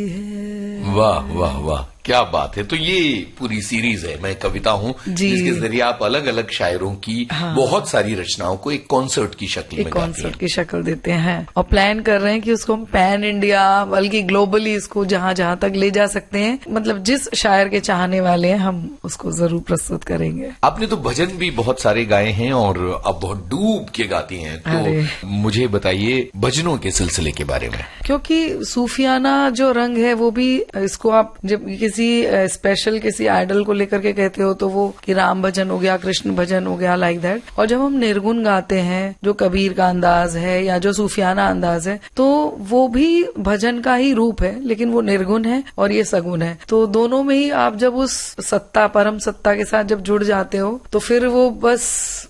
Speaker 4: है।
Speaker 2: वाह वाह वाह, क्या बात है। तो ये पूरी सीरीज है मैं कविता हूँ, जिसके जरिए आप अलग अलग शायरों की बहुत सारी रचनाओं को एक कॉन्सर्ट की शक्ल में
Speaker 4: कॉन्सर्ट की शक्ल देते हैं, और प्लान कर रहे हैं कि उसको हम पैन इंडिया बल्कि ग्लोबली इसको जहां जहां तक ले जा सकते हैं, मतलब जिस शायर के चाहने वाले हैं हम उसको जरूर प्रस्तुत करेंगे।
Speaker 2: आपने तो भजन भी बहुत सारे गाए हैं और अब बहुत डूब के गाती हैं, तो मुझे बताइए भजनों के सिलसिले के बारे में।
Speaker 4: क्योंकि सूफियाना जो रंग है वो भी, इसको आप जब किसी स्पेशल किसी आइडल को लेकर के कहते हो तो वो कि राम भजन हो गया, कृष्ण भजन हो गया, लाइक दैट। और जब हम निर्गुण गाते हैं, जो कबीर का अंदाज है या जो सूफियाना अंदाज है, तो वो भी भजन का ही रूप है, लेकिन वो निर्गुण है और ये सगुण है। तो दोनों में ही आप जब उस सत्ता, परम सत्ता के साथ जब जुड़ जाते हो, तो फिर वो बस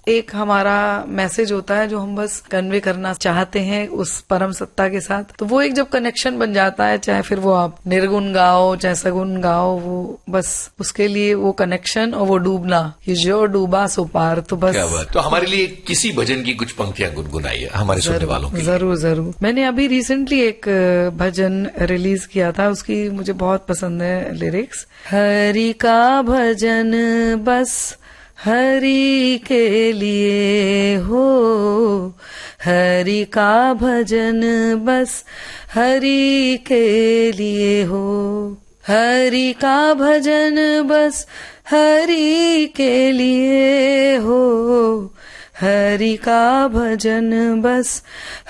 Speaker 4: एक हमारा मैसेज होता है जो हम बस कन्वे करना चाहते हैं उस परम सत्ता के साथ। तो वो एक जब कनेक्शन बन जाता है, चाहे फिर वो आप निर्गुण गाओ चाहे सगुण गाओ, वो बस उसके लिए वो कनेक्शन और वो डूबना, ये जो डूबा सो पार। तो बस,
Speaker 2: क्या बात। तो हमारे लिए किसी भजन की कुछ पंक्तियां गुनगुनाइए हमारे सुनने वालों के लिए।
Speaker 4: जरूर जरूर। मैंने अभी रिसेंटली एक भजन रिलीज किया था, उसकी मुझे बहुत पसंद है लिरिक्स। हरि का भजन बस हरि के लिए हो, हरि का भजन बस हरि के लिए हो, हरि का भजन बस हरि के लिए हो, हरि का भजन बस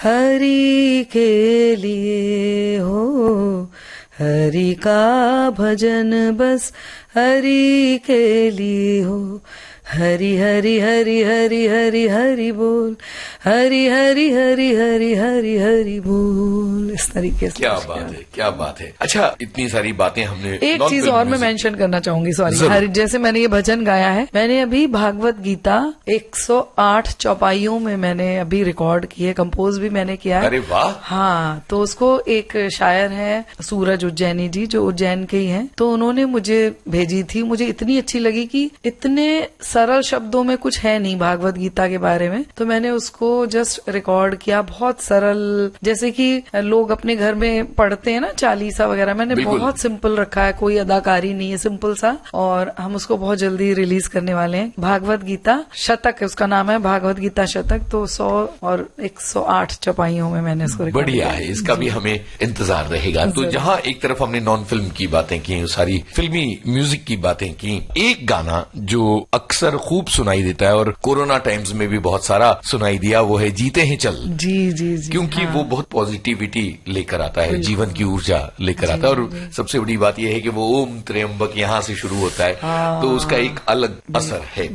Speaker 4: हरि के लिए हो, हरि का भजन बस हरि के लिए हो, हरि हरि हरि हरि हरि हरि बोल, हरि हरि हरि हरि हरि हरि बोल। इस तरीके से।
Speaker 2: क्या बात है, क्या बात है। अच्छा, इतनी सारी बातें हमने।
Speaker 4: एक चीज और मैं मेंशन करना चाहूंगी, सॉरी। जैसे मैंने ये भजन गाया है, मैंने अभी भागवत गीता 108 चौपाइयों में मैंने अभी रिकॉर्ड की है, कंपोज भी मैंने किया है।
Speaker 2: अरे वाह।
Speaker 4: हाँ, तो उसको एक शायर है सूरज उज्जैनी जी, जो उज्जैन के ही हैं, तो उन्होंने मुझे भेजी थी। मुझे इतनी अच्छी लगी कि इतने सरल शब्दों में कुछ है नहीं भागवत गीता के बारे में, तो मैंने उसको जस्ट रिकॉर्ड किया। बहुत सरल, जैसे कि लोग अपने घर में पढ़ते हैं ना चालीसा वगैरह, मैंने बहुत सिंपल रखा है, कोई अदाकारी नहीं है, सिंपल सा। और हम उसको बहुत जल्दी रिलीज करने वाले हैं। भागवत गीता शतक है उसका नाम है, भागवत गीता शतक। तो 100 और 108 चौपाइयों में मैंने इसको रिकॉर्ड
Speaker 2: बढ़िया है, इसका भी हमें इंतजार रहेगा। तो जहाँ एक तरफ हमने नॉन फिल्म की बातें की, सारी फिल्मी म्यूजिक की बातें की, एक गाना जो अक्सर खूब सुनाई देता है और कोरोना टाइम्स में भी बहुत सारा सुनाई दिया, वो है जीते हैं चल।
Speaker 4: जी जी जी।
Speaker 2: क्योंकि वो बहुत पॉजिटिविटी लेकर आता है, जीवन की ऊर्जा लेकर आता है। और सबसे बड़ी बात यह है कि वो ओम त्र्यंबक यहाँ से शुरू होता है, तो उसका एक अलग असर है।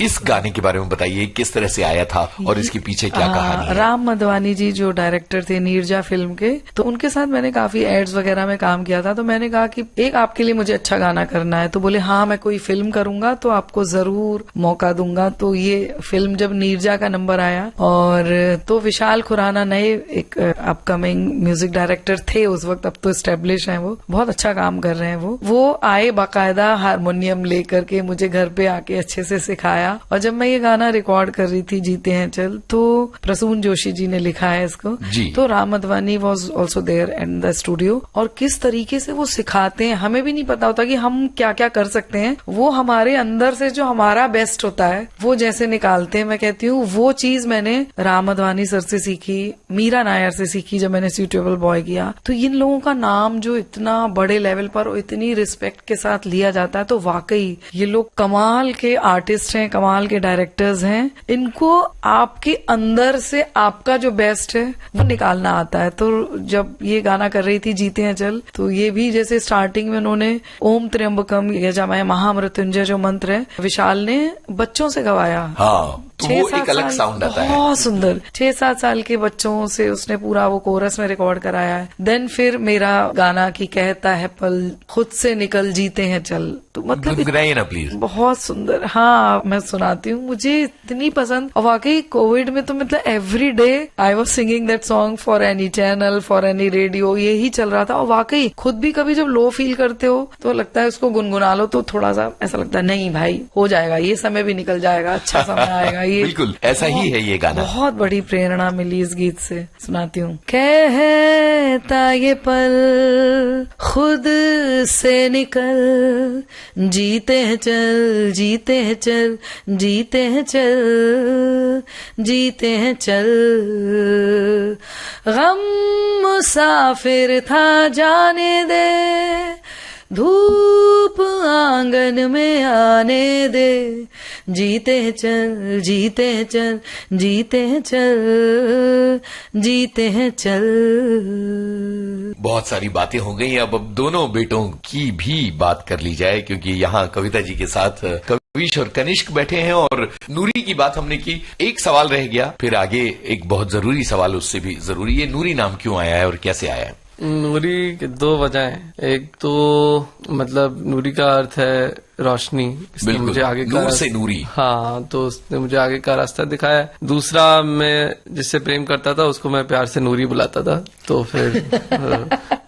Speaker 2: इस गाने के बारे में बताइए, किस तरह से आया था और इसके पीछे क्या कहानी है?
Speaker 4: राम मधवानी जी जो डायरेक्टर थे नीरजा फिल्म के, तो उनके साथ मैंने काफी एड्स वगैरह में काम किया था। तो मैंने कहा कि एक आपके लिए मुझे अच्छा गाना करना है, तो बोले हाँ मैं कोई फिल्म करूंगा तो आपको जरूर जरूर मौका दूंगा। तो ये फिल्म जब नीरजा का नंबर आया, और तो विशाल खुराना नए एक अपकमिंग म्यूजिक डायरेक्टर थे उस वक्त, अब तो एस्टेब्लिश हैं, वो बहुत अच्छा काम कर रहे हैं। वो आए बाकायदा हारमोनियम लेकर के मुझे घर पे आके अच्छे से सिखाया। और जब मैं ये गाना रिकॉर्ड कर रही थी जीते हैं चल, तो प्रसून जोशी जी ने लिखा है इसको, तो Ram Advani was also there in the studio. और किस तरीके से वो सिखाते हैं, हमें भी नहीं पता होता कि हम क्या क्या कर सकते हैं, वो हमारे अंदर से जो हमारा बेस्ट होता है वो जैसे निकालते हैं। मैं कहती हूँ वो चीज मैंने राम अदवानी सर से सीखी, मीरा नायर से सीखी जब मैंने सुइटेबल बॉय किया। तो इन लोगों का नाम जो इतना बड़े लेवल पर और इतनी रिस्पेक्ट के साथ लिया जाता है, तो वाकई ये लोग कमाल के आर्टिस्ट हैं, कमाल के डायरेक्टर्स हैं। इनको आपके अंदर से आपका जो बेस्ट है वो निकालना आता है। तो जब ये गाना कर रही थी जीते हैं चल, तो ये भी जैसे स्टार्टिंग में उन्होंने ओम त्र्यंबकम यजामहे महामृत्युंजय जो मंत्र है विशाल ने बच्चों से गवाया।
Speaker 2: हाँ, तो वो एक अलग साउंड आता है,
Speaker 4: बहुत सुंदर। 6-7 साल के बच्चों से उसने पूरा वो कोरस में रिकॉर्ड कराया है। देन फिर मेरा गाना की कहता है पल खुद से निकल जीते हैं चल, तो मतलब
Speaker 2: गुनगुनाइए ना प्लीज।
Speaker 4: बहुत सुंदर। हाँ, मैं सुनाती हूँ, मुझे इतनी पसंद। और वाकई कोविड में तो मतलब every day I was singing that song for any channel, for any radio, यही चल रहा था। और वाकई खुद भी कभी जब लो फील करते हो तो लगता है उसको गुनगुना लो, तो थोड़ा सा ऐसा लगता है नहीं भाई हो जाएगा, ये समय भी निकल जाएगा, अच्छा समय आएगा। ये
Speaker 2: बिल्कुल ऐसा ही है ये गाना।
Speaker 4: बहुत बड़ी प्रेरणा मिली इस गीत से। सुनाती हूँ। कहता ये पल खुद से निकल जीते हैं चल, जीते हैं चल, जीते हैं चल, जीते हैं चल। गम मुसाफिर था जाने दे, धूप आंगन में आने दे, जीते हैं चल, जीते हैं चल, जीते हैं चल, जीते हैं चल।
Speaker 2: बहुत सारी बातें हो गई। अब दोनों बेटों की भी बात कर ली जाए, क्योंकि यहाँ कविता जी के साथ कविश और कनिष्क बैठे हैं और नूरी की बात हमने की। एक सवाल रह गया, फिर आगे एक बहुत जरूरी सवाल, उससे भी जरूरी। ये नूरी नाम क्यों आया है और कैसे आया है?
Speaker 5: नूरी के 2 वजह हैं। एक तो मतलब नूरी का अर्थ है रोशनी, इसने मुझे आगे का
Speaker 2: नूर से नूरी।
Speaker 5: हाँ, तो उसने मुझे आगे का रास्ता दिखाया। दूसरा, मैं जिससे प्रेम करता था उसको मैं प्यार से नूरी बुलाता था, तो फिर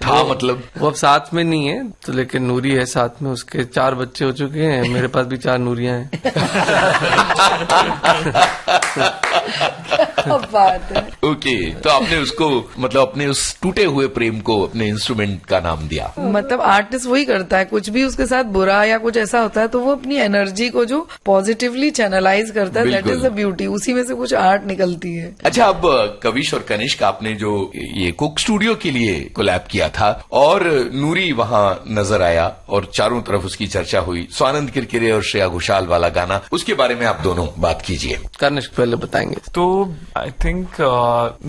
Speaker 2: था मतलब
Speaker 5: वो अब साथ में नहीं है, तो लेकिन नूरी है साथ में। उसके 4 बच्चे हो चुके हैं, मेरे पास भी 4 नूरियां हैं।
Speaker 4: बात है।
Speaker 2: ओके, तो आपने उसको मतलब अपने उस टूटे हुए प्रेम को अपने इंस्ट्रूमेंट का नाम दिया।
Speaker 4: मतलब आर्टिस्ट वही करता है, कुछ भी उसके साथ बुरा या कुछ ऐसा होता है तो वो अपनी एनर्जी को जो पॉजिटिवली चैनलाइज करता है, दैट इज द ब्यूटी। उसी में से कुछ आर्ट निकलती है।
Speaker 2: अच्छा, अब कविश और कनिष्क आपने जो ये कोक स्टूडियो के लिए कोलैब किया था और नूरी वहां नजर आया और चारों तरफ उसकी चर्चा हुई, स्वानंद किरकिरे और श्रेया घोषाल वाला गाना, उसके बारे में आप दोनों बात कीजिए।
Speaker 5: कनिष्क पहले बताएंगे।
Speaker 6: तो I think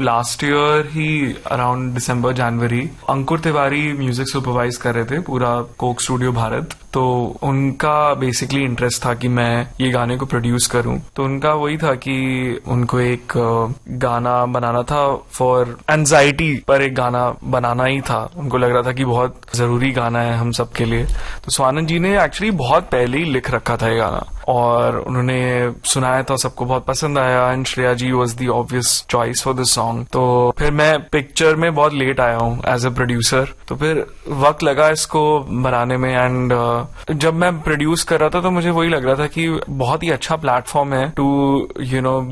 Speaker 6: last year he around December January Ankur Tiwari music supervise कर रहे थे पूरा कोक स्टूडियो भारत। तो उनका बेसिकली इंटरेस्ट था कि मैं ये गाने को प्रोड्यूस करूं। तो उनका वही था कि उनको एक गाना बनाना था फॉर एंजाइटी पर, एक गाना बनाना ही था। उनको लग रहा था कि बहुत जरूरी गाना है हम सब के लिए। तो स्वानंद जी ने एक्चुअली बहुत पहले ही लिख रखा था ये गाना और उन्होंने सुनाया था, सबको बहुत पसंद आया and Shreya ji was the obvious choice for this song. तो फिर मैं पिक्चर में बहुत लेट आया हूँ एज अ प्रोड्यूसर, तो फिर वक्त लगा इसको बनाने में। एंड जब मैं प्रोड्यूस कर रहा था तो मुझे वही लग रहा था कि बहुत ही अच्छा प्लेटफॉर्म है to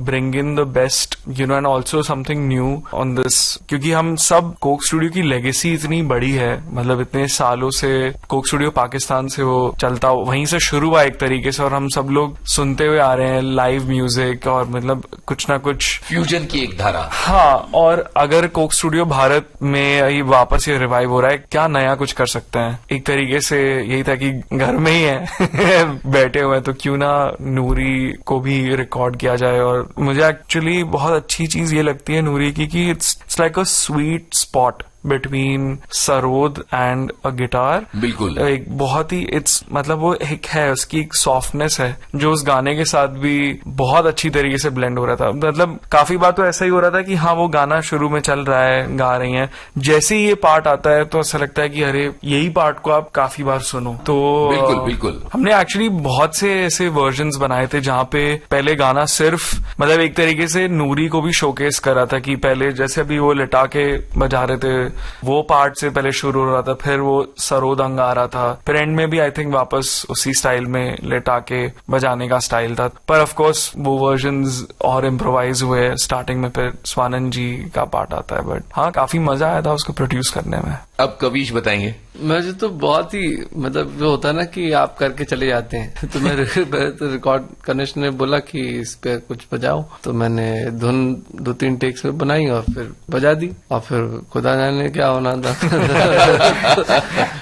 Speaker 6: bring in the best and also something new on this, क्योंकि हम सब कोक स्टूडियो की लेगेसी इतनी बड़ी है, मतलब इतने सालों से कोक स्टूडियो पाकिस्तान से वो चलता, वहीं से शुरू हुआ एक तरीके से, और हम सब लोग सुनते हुए आ रहे हैं लाइव म्यूजिक और मतलब कुछ ना कुछ
Speaker 2: फ्यूजन की एक धारा।
Speaker 6: हाँ, और अगर कोक स्टूडियो भारत में वापस ये रिवाइव हो रहा है, क्या नया कुछ कर सकते हैं। एक तरीके से यही था कि घर में ही है बैठे हुए तो क्यों ना नूरी को भी रिकॉर्ड किया जाए। और मुझे एक्चुअली बहुत अच्छी चीज ये लगती है नूरी की कि it's like a sweet spot between sarod and a guitar.
Speaker 2: बिल्कुल।
Speaker 6: एक बहुत ही मतलब वो एक है, उसकी एक सॉफ्टनेस है जो उस गाने के साथ भी बहुत अच्छी तरीके से ब्लेंड हो रहा था। मतलब काफी बार तो ऐसा ही हो रहा था कि हाँ वो गाना शुरू में चल रहा है, गा रही हैं, जैसे ही ये पार्ट आता है तो ऐसा लगता है कि अरे यही पार्ट को आप काफी बार सुनो। तो
Speaker 2: बिल्कुल बिल्कुल।
Speaker 6: हमने एक्चुअली बहुत से ऐसे वर्जन्स बनाए थे जहाँ पे पहले गाना सिर्फ मतलब एक तरीके से नूरी को भी शोकेस कर रहा था कि पहले जैसे अभी वो लिटा के बजा रहे थे वो पार्ट से पहले शुरू हो रहा था, फिर वो सरोद अंग आ रहा था, फिर एंड में भी आई थिंक वापस उसी स्टाइल में लिटा के बजाने का स्टाइल था। पर ऑफ कोर्स वो वर्जन्स और इम्प्रोवाइज हुए स्टार्टिंग में, फिर स्वानंद जी का पार्ट आता है। बट हाँ काफी मजा आया था उसको प्रोड्यूस करने में।
Speaker 2: अब कविश बताएंगे।
Speaker 5: मुझे तो बहुत ही मतलब जो होता है ना कि आप करके चले जाते हैं तो मैं तो रिकॉर्ड कनिष्ठ ने बोला कि इस पे कुछ बजाओ, तो मैंने धुन 2-3 टेक्स में बनाई और फिर बजा दी और फिर खुदा जाने क्या होना था।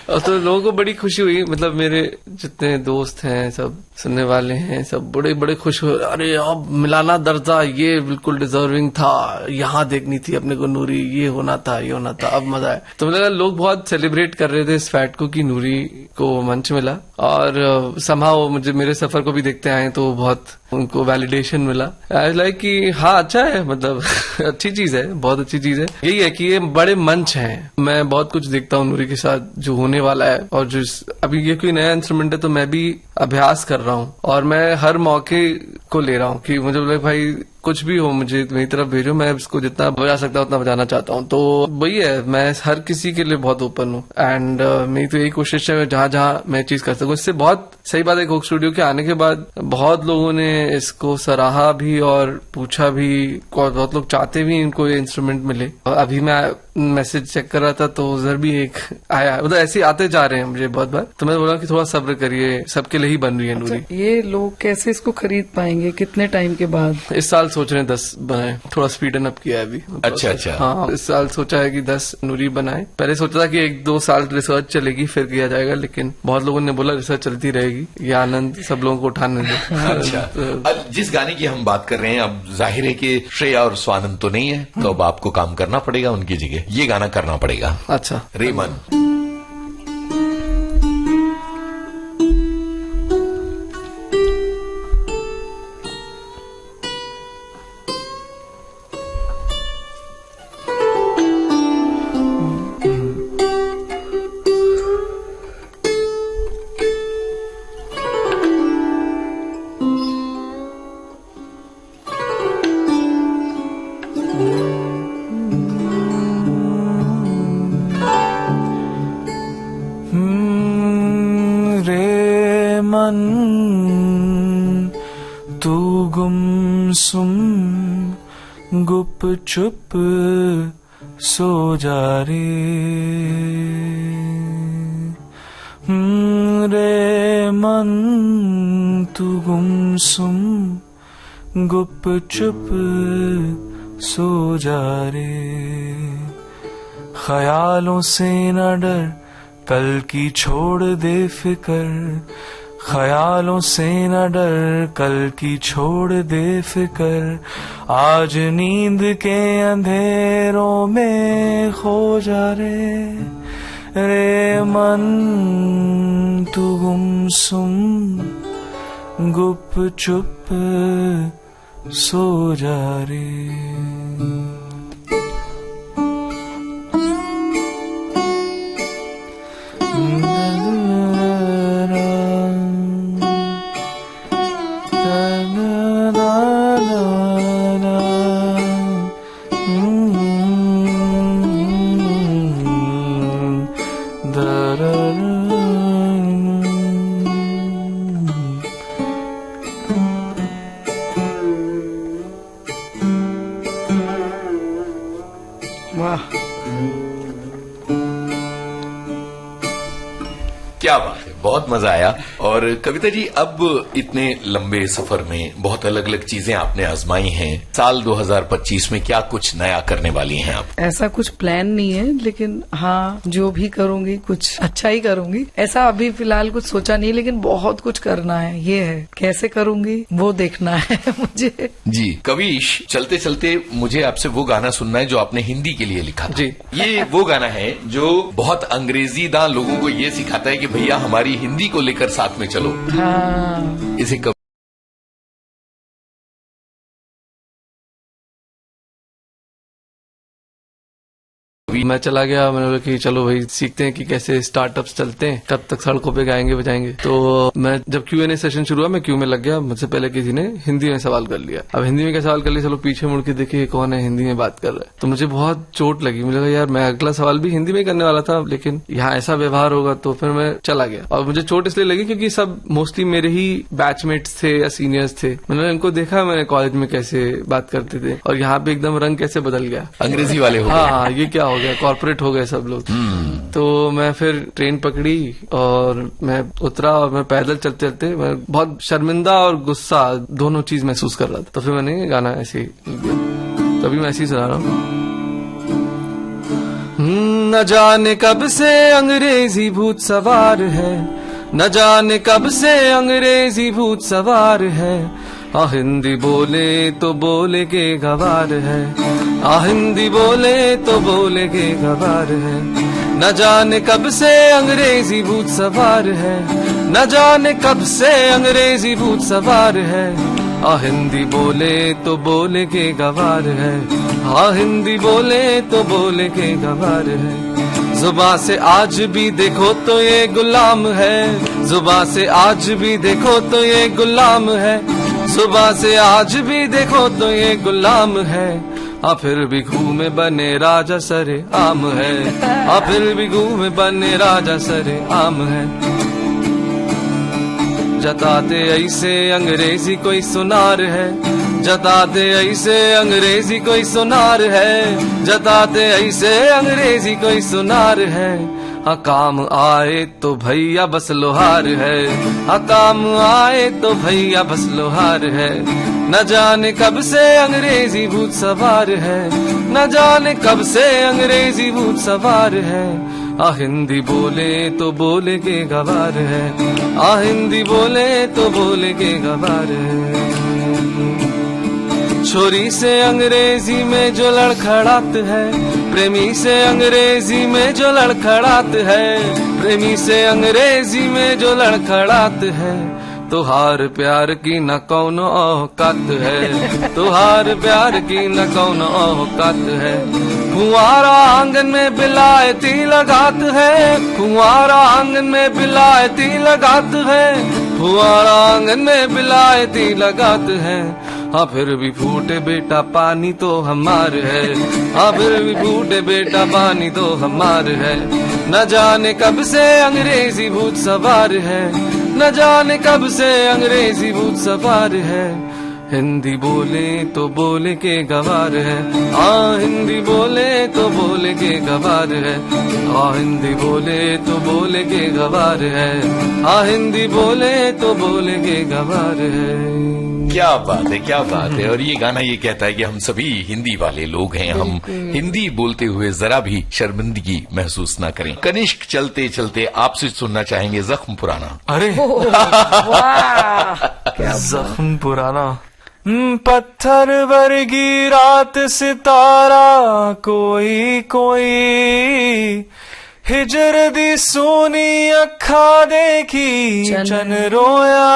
Speaker 5: और तो लोगों को बड़ी खुशी हुई, मतलब मेरे जितने दोस्त हैं सब सुनने वाले हैं सब बड़े बड़े खुश हुए, अरे अब मिलाना दर्जा ये बिल्कुल डिजर्विंग था, यहाँ देखनी थी अपने को नूरी, ये होना था ये होना था, अब मजा है। तो मतलब लोग बहुत सेलिब्रेट कर रहे थे इस फैक्ट को कि नूरी को मंच मिला और समहाउ मुझे मेरे सफर को भी देखते आए तो बहुत उनको वैलिडेशन मिला। आई लाइक कि हाँ अच्छा है, मतलब अच्छी चीज है, बहुत अच्छी चीज है। यही है कि ये बड़े मंच हैं, मैं बहुत कुछ देखता हूँ नूरी के साथ जो होने वाला है, और जो अभी ये कोई नया इंस्ट्रूमेंट है तो मैं भी अभ्यास कर रहा हूँ और मैं हर मौके को ले रहा हूँ कि मुझे बोले भाई कुछ भी हो मुझे मेरी तरफ भेजो, मैं इसको जितना बजा सकता हूँ उतना बजाना चाहता हूँ। तो वही है, मैं हर किसी के लिए बहुत ओपन हूँ एंड मेरी तो यही कोशिश है जहाँ जहाँ मैं चीज कर सकूँ। इससे बहुत सही बात है, कोक स्टूडियो के आने के बाद बहुत लोगों ने इसको सराहा भी और पूछा भी, बहुत लोग चाहते भी इनको ये इंस्ट्रूमेंट मिले। अभी मैं मैसेज चेक कर रहा था तो उधर भी एक आया, मतलब ऐसे आते जा रहे हैं मुझे बहुत बार, तो मैं बोला कि थोड़ा सब्र करिए, सबके लिए ही बन रही है नूरी।
Speaker 4: ये लोग कैसे इसको खरीद पाएंगे, कितने टाइम के बाद?
Speaker 5: इस साल सोच रहे हैं 10 बनाए, थोड़ा स्पीडन अप किया है अभी।
Speaker 2: अच्छा।
Speaker 5: हाँ इस साल सोचा है कि 10 नूरी बनाए। पहले सोचा था कि 1-2 साल रिसर्च चलेगी फिर किया जाएगा, लेकिन बहुत लोगों ने बोला रिसर्च चलती रहेगी, ये आनंद सब लोगों को उठाने दे।
Speaker 2: अच्छा, अब जिस गाने की हम बात कर रहे हैं, अब जाहिर है कि श्रेया और स्वानंद तो नहीं है, तो अब आपको काम करना पड़ेगा उनकी जगह, ये गाना करना पड़ेगा।
Speaker 5: अच्छा
Speaker 2: रेमन।
Speaker 6: तू गुमसुम गुप चुप सो जा रे, रे मन तू गुमसुम गुप चुप सो जा रे। ख्यालों से न डर कल की छोड़ दे फिकर, ख्यालों से न डर कल की छोड़ दे फिकर, आज नींद के अंधेरों में खो जा रे, रे मन तू गुमसुम गुप चुप सो जा रे।
Speaker 2: क्या बात है, बहुत मजा आया। और कविता जी, अब इतने लंबे सफर में बहुत अलग अलग चीजें आपने आजमाई हैं। साल 2025 में क्या कुछ नया करने वाली हैं आप?
Speaker 4: ऐसा कुछ प्लान नहीं है, लेकिन हाँ जो भी करूंगी कुछ अच्छा ही करूंगी। ऐसा अभी फिलहाल कुछ सोचा नहीं, लेकिन बहुत कुछ करना है। ये है, कैसे करूंगी वो देखना है मुझे।
Speaker 2: जी कविश, चलते चलते मुझे आपसे वो गाना सुनना है जो आपने हिंदी के लिए लिखा था।
Speaker 5: जी।
Speaker 2: ये वो गाना है जो बहुत अंग्रेजीदां लोगों को ये सिखाता है कि भैया हमारी हिंदी को लेकर साथ में चलो।
Speaker 4: हाँ
Speaker 2: इसे कब
Speaker 5: मैं चला गया, मैंने बोला कि चलो भाई सीखते हैं कि कैसे स्टार्टअप्स चलते हैं, कब तक सड़कों पे गाएंगे बजाएंगे। तो मैं जब Q&A सेशन शुरू हुआ, मैं क्यू में लग गया। मुझसे पहले किसी ने हिंदी में सवाल कर लिया। अब हिंदी में क्या सवाल कर लिया, चलो पीछे मुड़ के देखिए कौन है हिंदी में बात कर रहा है। तो मुझे बहुत चोट लगी। मुझे लगा यार मैं अगला सवाल भी हिंदी में करने वाला था, लेकिन यहाँ ऐसा व्यवहार होगा, तो फिर मैं चला गया। और मुझे चोट इसलिए लगी क्योंकि सब मोस्टली मेरे ही बैचमेट्स थे या सीनियर्स थे। मैंने इनको देखा, मैंने कॉलेज में कैसे बात करते थे, और यहाँ पे एकदम रंग कैसे बदल गया,
Speaker 2: अंग्रेजी वाले हो गए।
Speaker 5: हाँ, ये क्या हो गया, कॉर्पोरेट हो गए सब लोग। तो मैं फिर ट्रेन पकड़ी और मैं उतरा, और मैं पैदल चलते चलते मैं बहुत शर्मिंदा और गुस्सा दोनों चीज महसूस कर रहा था। तो फिर मैंने ये गाना ऐसे ही लिख दिया। तभी मैं ऐसे ही सुना रहा हूँ। न जाने कब से अंग्रेजी भूत सवार है, न जाने कब से अंग्रेजी भूत सवार है। आ हिंदी बोले तो बोले के गवार है, आ हिंदी बोले तो बोले के गवार है। न जाने कब से अंग्रेजी भूत सवार है, न जाने कब से अंग्रेजी भूत सवार है। आ हिंदी बोले तो बोले के गवार है, आ हिंदी बोले तो बोले के गवार है। जुबां से आज भी देखो तो ये गुलाम है, जुबां से आज भी देखो तो ये गुलाम है, सुबह से आज भी देखो तो ये गुलाम है। आ फिर भी घूमे बने राजा सरे आम है, आ फिर भी घूमे बने राजा सरे आम है। जताते ऐसे अंग्रेजी कोई सुनार है, जताते ऐसे अंग्रेजी कोई सुनार है, जताते ऐसे अंग्रेजी कोई सुनार है। हाँ काम आए तो भैया बस लोहार है, हाँ काम आए तो भैया बस लोहार है। न जाने कब से अंग्रेजी भूत सवार है, न जाने कब से अंग्रेजी भूत सवार है। आ हिंदी बोले तो बोले के गवार है, आ हिंदी बोले तो बोले के गवार है। छोरी से अंग्रेजी में जो लड़खड़ात है, प्रेमी से अंग्रेजी में जो लड़खड़ात है, प्रेमी से अंग्रेजी में जो लड़खड़ात है। तुहार प्यार की न कौनो औकात है, तुहार प्यार की न कौनो औकात है। कुंवारा आंगन में बिलायती लगात है, कुंवारा आंगन में बिलायती लगात है, कुंवारा आंगन में बिलायती लगात है। हाँ फिर भी फूटे बेटा पानी तो हमार है, हाँ फिर भी फूटे बेटा पानी तो हमार है। न जाने कब से अंग्रेजी भूत सवार है, न जाने कब से अंग्रेजी भूत सवार है। हिंदी बोले तो बोले के गवार है, हाँ हिंदी बोले तो बोले के गवार है, हाँ हिंदी बोले तो बोले के गवार है, हाँ हिंदी बोले तो बोले के गवार है।
Speaker 2: क्या बात है, क्या बात है। और ये गाना ये कहता है कि हम सभी हिंदी वाले लोग हैं, हम हिंदी बोलते हुए जरा भी शर्मिंदगी महसूस ना करें। कनिष्क, चलते चलते आपसे सुनना चाहेंगे जख्म पुराना।
Speaker 6: अरे जख्म पुराना। पत्थर वर्गी रात सितारा कोई कोई, हिजर दी सोनी अखा देखी चन रोया।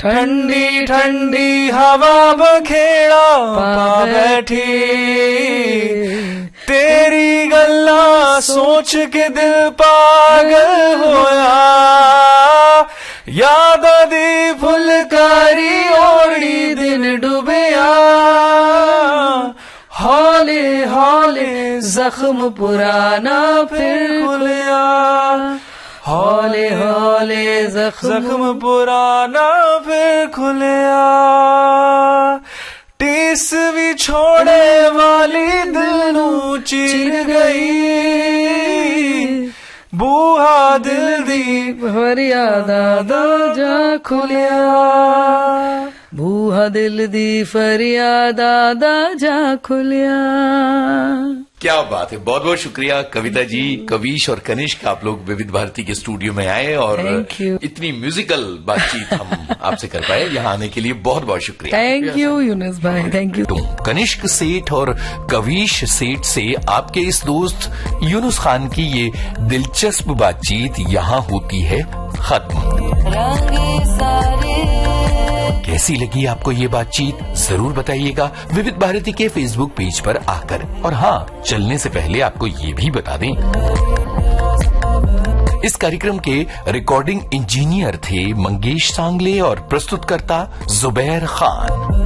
Speaker 6: ठंडी ठंडी हवा बखेड़ा पा बैठी, तेरी गल्ला सोच के दिल पागल होया। याद दी फुलकारी ओड़ी दिन डूबिया, हौले हौले जख्म पुराना फिर खुलिया, हौले हौले जख्म पुराना फिर खुलिया। टीस भी छोड़े वाली दिल नू चीर गई, बूहा दिल दी
Speaker 4: फरियादा दा जा खुलिया, बूहा दिल दी फरियादा दा जा खुलिया।
Speaker 2: क्या बात है, बहुत बहुत शुक्रिया कविता जी, कविश और कनिष्क, आप लोग विविध भारती के स्टूडियो में आए और
Speaker 4: Thank you.
Speaker 2: इतनी म्यूजिकल बातचीत हम आपसे कर पाए। यहाँ आने के लिए बहुत बहुत शुक्रिया।
Speaker 4: थैंक यू यूनुस भाई, थैंक यू।
Speaker 2: तो कनिष्क सेठ और कविश सेठ से आपके इस दोस्त यूनुस खान की ये दिलचस्प बातचीत यहाँ होती है खत्म।
Speaker 3: रंगे सारे
Speaker 2: कैसी लगी आपको ये बातचीत जरूर बताइएगा विविध भारती के फेसबुक पेज पर आकर। और हाँ, चलने से पहले आपको ये भी बता दें, इस कार्यक्रम के रिकॉर्डिंग इंजीनियर थे मंगेश सांगले और प्रस्तुतकर्ता जुबैर खान।